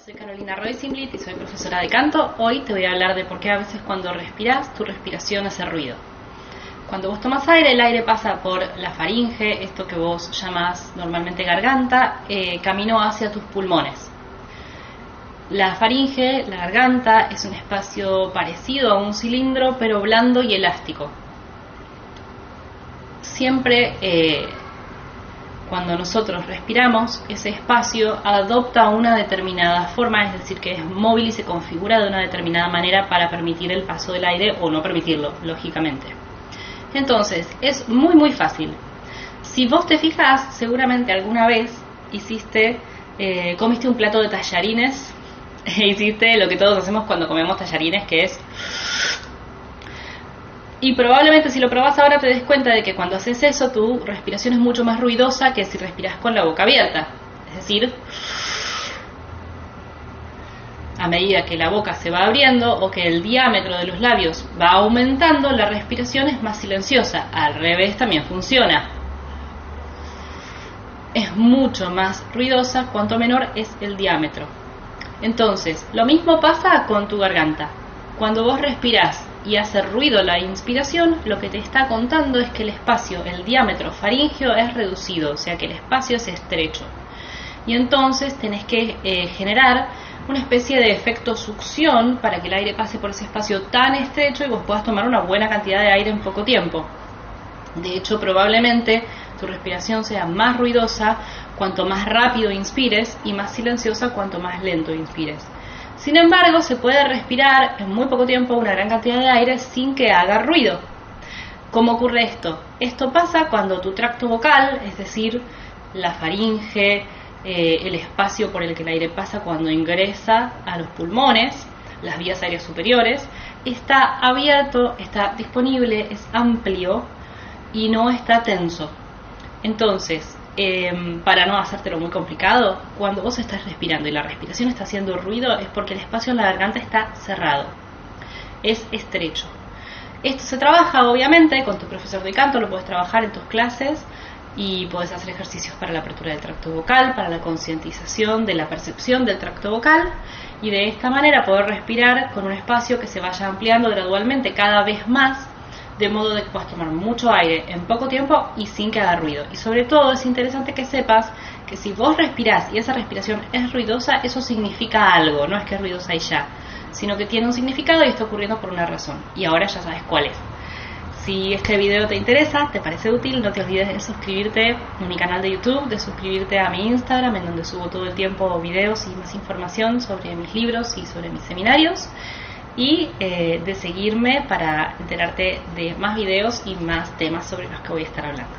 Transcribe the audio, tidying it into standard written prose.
Soy Carolina Roisinblit y soy profesora de canto. Hoy te voy a hablar de por qué a veces cuando respiras, tu respiración hace ruido. Cuando vos tomas aire, el aire pasa por la faringe, esto que vos llamás normalmente garganta, camino hacia tus pulmones. La faringe, la garganta, es un espacio parecido a un cilindro, pero blando y elástico. Siempre cuando nosotros respiramos, ese espacio adopta una determinada forma, es decir, que es móvil y se configura de una determinada manera para permitir el paso del aire o no permitirlo, lógicamente. Entonces, es muy fácil. Si vos te fijas, seguramente alguna vez comiste un plato de tallarines, hiciste lo que todos hacemos cuando comemos tallarines, que es... Y probablemente si lo probás ahora te des cuenta de que cuando haces eso tu respiración es mucho más ruidosa que si respiras con la boca abierta. Es decir, a medida que la boca se va abriendo o que el diámetro de los labios va aumentando, la respiración es más silenciosa. Al revés también funciona. Es mucho más ruidosa cuanto menor es el diámetro. Entonces, lo mismo pasa con tu garganta. Cuando vos respirás y hace ruido la inspiración, lo que te está contando es que el espacio, el diámetro faríngeo es reducido, o sea que el espacio es estrecho. Y entonces tenés que generar una especie de efecto succión para que el aire pase por ese espacio tan estrecho y vos puedas tomar una buena cantidad de aire en poco tiempo. De hecho, probablemente tu respiración sea más ruidosa cuanto más rápido inspires y más silenciosa cuanto más lento inspires. Sin embargo, se puede respirar en muy poco tiempo una gran cantidad de aire sin que haga ruido. ¿Cómo ocurre esto? Esto pasa cuando tu tracto vocal, es decir, la faringe, el espacio por el que el aire pasa cuando ingresa a los pulmones, las vías aéreas superiores, está abierto, está disponible, es amplio y no está tenso. Entonces, para no hacértelo muy complicado, cuando vos estás respirando y la respiración está haciendo ruido es porque el espacio en la garganta está cerrado, es estrecho. Esto se trabaja obviamente con tu profesor de canto, lo puedes trabajar en tus clases y puedes hacer ejercicios para la apertura del tracto vocal, para la concientización de la percepción del tracto vocal y de esta manera poder respirar con un espacio que se vaya ampliando gradualmente cada vez más, de modo de que puedas tomar mucho aire en poco tiempo y sin que haga ruido. Y sobre todo es interesante que sepas que si vos respirás y esa respiración es ruidosa, eso significa algo, no es que es ruidosa y ya, sino que tiene un significado y está ocurriendo por una razón. Y ahora ya sabes cuál es. Si este video te interesa, te parece útil, no te olvides de suscribirte a mi canal de YouTube, de suscribirte a mi Instagram, en donde subo todo el tiempo videos y más información sobre mis libros y sobre mis seminarios. Y de seguirme para enterarte de más videos y más temas sobre los que voy a estar hablando.